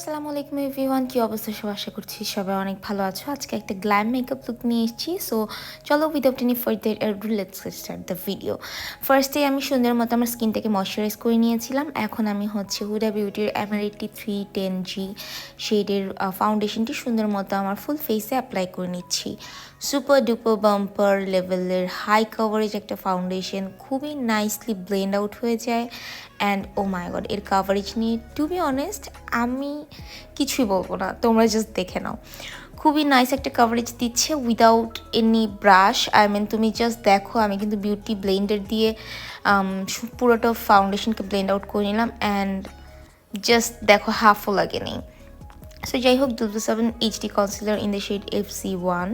আসসালামু আলাইকুম এভরিওয়ান, কি অবস্থা সব? আশা করছি সবাই অনেক ভালো আছো। আজকে একটা গ্ল্যাম মেকআপ লুক নিয়ে এসেছি। সো চলো without any further ado let's start the video. ফার্স্টে আমি সুন্দর মতো আমার স্কিনটাকে ময়শ্চারাইজ করে নিয়েছিলাম। এখন আমি হুডা বিউটির এমারেটি 310G শেডের ফাউন্ডেশনটি সুন্দর মতো আমার ফুল ফেসে অ্যাপ্লাই করে নিচ্ছি। সুপার ডুপার বাম্পার লেভেলের হাই কভারেজ একটা ফাউন্ডেশন, খুবই নাইসলি ব্লেন্ড আউট হয়ে যায়। অ্যান্ড ও মাই গড, এর কাভারেজ নিয়ে টু বি অনেস্ট আমি কিছুই বলবো না, তোমরা জাস্ট দেখে নাও। খুবই নাইস একটা কাভারেজ দিচ্ছে উইদাউট এনি ব্রাশ। তুমি জাস্ট দেখো, আমি কিন্তু বিউটি ব্লেন্ডার দিয়ে পুরোটা ফাউন্ডেশনকে ব্লেন্ড আউট করে নিলাম। অ্যান্ড জাস্ট দেখো, হাফও লাগেনি। সো যাই হোক, 7 HD concealer in the shade FC1,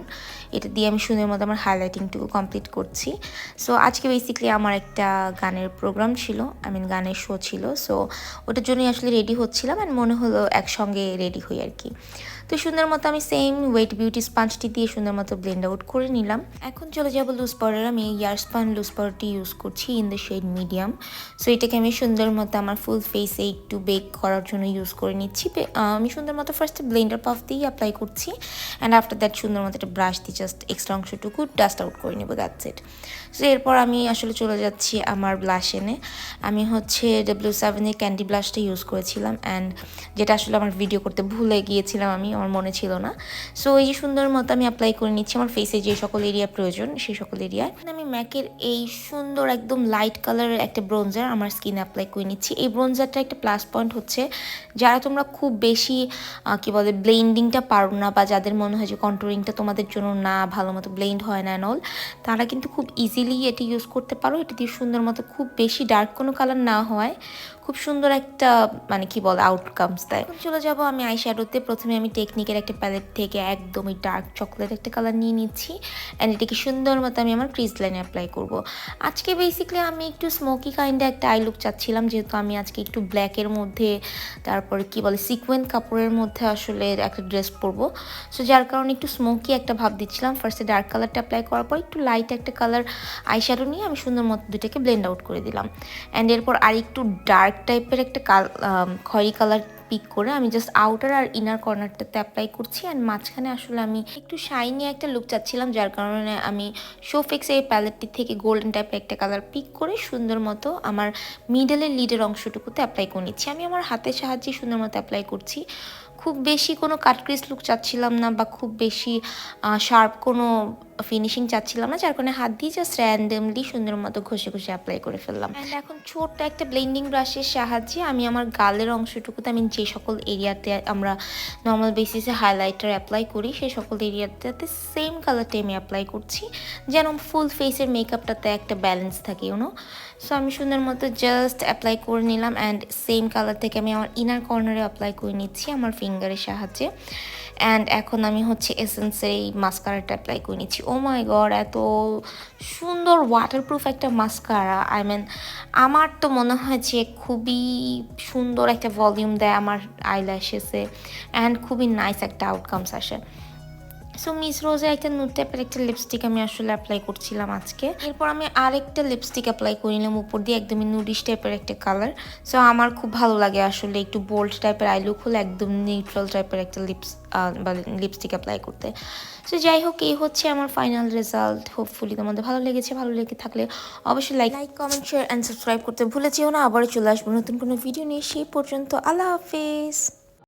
এটা দিয়ে আমি সুন্দর মতো আমার হাইলাইটিংটুকু কমপ্লিট করছি। সো আজকে বেসিক্যালি আমার একটা গানের প্রোগ্রাম ছিল, গানের শো ছিল। সো ওটার জন্যই আসলে রেডি হচ্ছিলাম, অ্যান্ড মনে হলো একসঙ্গে রেডি হই আর কি। তো সুন্দর মতো আমি সেম ওয়েট বিউটি স্পঞ্জটি দিয়ে সুন্দর মতো ব্লেন্ড আউট করে নিলাম। এখন চলে যাবো লুজ পাউডার। আমি ইয়ারস্পান লুজ পাউডারটি ইউজ করছি in the shade medium. So এটাকে আমি সুন্দর মতো আমার ফুল ফেসে একটু বেক করার জন্য ইউজ করে নিচ্ছি। আমি সুন্দর মতো ফার্স্টে ব্লেন্ডার পাফ দিয়ে অ্যাপ্লাই করছি, অ্যান্ড আফটার দ্যাট সুন্দর মতো একটা ব্রাশ দিয়ে জাস্ট এক্সট্রা অংশটুকু ডাস্ট আউট করে নেবো, দ্যাটস ইট। সো এরপর আমি আসলে চলে যাচ্ছি আমার ব্লাশ এনে। আমি W7-এর ক্যান্ডি ব্লাশটা ইউজ করেছিলাম, অ্যান্ড যেটা আসলে আমার ভিডিও করতে ভুলে গিয়েছিলাম, আমার মনে ছিল না। সো এই যে সুন্দর মতো আমি অ্যাপ্লাই করে নিচ্ছি আমার ফেসে যে সকল এরিয়া প্রয়োজন সেই সকল এরিয়ায়। আমি ম্যাকের এই সুন্দর একদম লাইট কালারের একটা ব্রোঞ্জার আমার স্কিনে অ্যাপ্লাই করে নিচ্ছি। এই ব্রোঞ্জারটা একটা প্লাস পয়েন্ট হচ্ছে, যারা তোমরা খুব বেশি ব্লেন্ডিংটা পারো না, বা যাদের মনে হয় যে কন্ট্রোলিংটা তোমাদের জন্য না, ভালো মতো ব্লেন্ড হয় না অল, তারা কিন্তু খুব ইজিলি এটি ইউজ করতে পারো। এটি দিয়ে সুন্দর মতো খুব বেশি ডার্ক কোনো কালার না হয় খুব সুন্দর একটা আউটকামস দেয়। চলে যাব আমি আইশ্যাডোতে। প্রথমে আমি টেকনিকের একটা প্যালেট থেকে একদমই ডার্ক চকলেট একটা কালার নিয়ে নিচ্ছি, অ্যান্ড এটাকে সুন্দর মতো আমি আমার ক্রিজ লাইনে অ্যাপ্লাই করব। আজকে বেসিক্যালি আমি একটু স্মোকি কাইন্ডে একটা আই লুক চাচ্ছিলাম, যেহেতু আমি আজকে একটু ব্ল্যাকের মধ্যে তারপরে সিকোয়েন্ট কাপড়ের মধ্যে আসলে একটা ড্রেস পরবো। সো যার কারণে একটু স্মোকি একটা ভাব দিচ্ছিলাম। ফার্স্টে ডার্ক কালারটা অ্যাপ্লাই করার পর একটু লাইট একটা কালার আইশ্যাডো নিয়ে আমি সুন্দর মতো দুটাকে ব্লেন্ড আউট করে দিলাম। অ্যান্ড এরপর আর একটু ডার্ক টাইপের একটা খয়েরি কালার পিক করে আমি জাস্ট আউটার আর ইনার কর্নারটাতে অ্যাপ্লাই করছি। অ্যান্ড মাঝখানে আসলে আমি একটু শাইনি একটা লুক চাচ্ছিলাম, যার কারণে আমি শোফিক্স এই প্যালেটটি থেকে গোল্ডেন টাইপের একটা কালার পিক করে সুন্দর মতো আমার মিডলের লিডের অংশটুকুতে অ্যাপ্লাই করে নিচ্ছি। আমি আমার হাতের সাহায্যে সুন্দর মতো অ্যাপ্লাই করছি। খুব বেশি কোনো কাটক্রিজ লুক চাচ্ছিলাম না, বা খুব বেশি শার্প কোনো ফিনিশিং চাচ্ছিলাম না, যার কারণে হাত দিয়ে জাস্ট র্যান্ডমলি সুন্দর মতো ঘষে ঘষে অ্যাপ্লাই করে ফেললাম। অ্যান্ড এখন ছোট্ট একটা ব্লেন্ডিং ব্রাশের সাহায্যে আমি আমার গালের অংশটুকুতে, আমি যে সকল এরিয়াতে আমরা নর্মাল বেসিসে হাইলাইটার অ্যাপ্লাই করি সেই সকল এরিয়াতে সেম কালারটাই আমি অ্যাপ্লাই করছি, যেন ফুল ফেসের মেকআপটাতে একটা ব্যালেন্স থাকে, সো আমি সুন্দর মতো জাস্ট অ্যাপ্লাই করে নিলাম। অ্যান্ড সেম কালার থেকে আমি আমার ইনার কর্নারে অ্যাপ্লাই করে নিচ্ছি আমার ফিঙ্গারের সাহায্যে। অ্যান্ড এখন আমি এসেন্সের এই মাস্কারাটা অ্যাপ্লাই করে নিচ্ছি। ও মাই গড, এত সুন্দর ওয়াটারপ্রুফ একটা মাস্কারা। আমার তো মনে হয় যে খুবই সুন্দর একটা ভলিউম দেয় আমার আইল্যাশেসে, অ্যান্ড খুবই নাইস একটা আউটকামস আসে। সো মিস রোজের একটা নুড টাইপের একটা লিপস্টিক আমি আসলে অ্যাপ্লাই করছিলাম আজকে। এরপর আমি আরেকটা লিপস্টিক অ্যাপ্লাই করে নিলাম উপর দিয়ে, একদমই নুডিশ টাইপের একটা কালার। সো আমার খুব ভালো লাগে আসলে একটু বোল্ড টাইপের আই লুক হলে একদম নিউট্রাল টাইপের একটা লিপস্টিক অ্যাপ্লাই করতে। সো যাই হোক, এই হচ্ছে আমার ফাইনাল রেজাল্ট। হোপফুলি তোমাদের ভালো লেগেছে। ভালো লেগে থাকলে অবশ্যই like comment share and subscribe করতে ভুলে যেও না। আবার চলে আসবো নতুন কোনো ভিডিও নিয়ে। সেই পর্যন্ত আল্লাহ হাফেজ।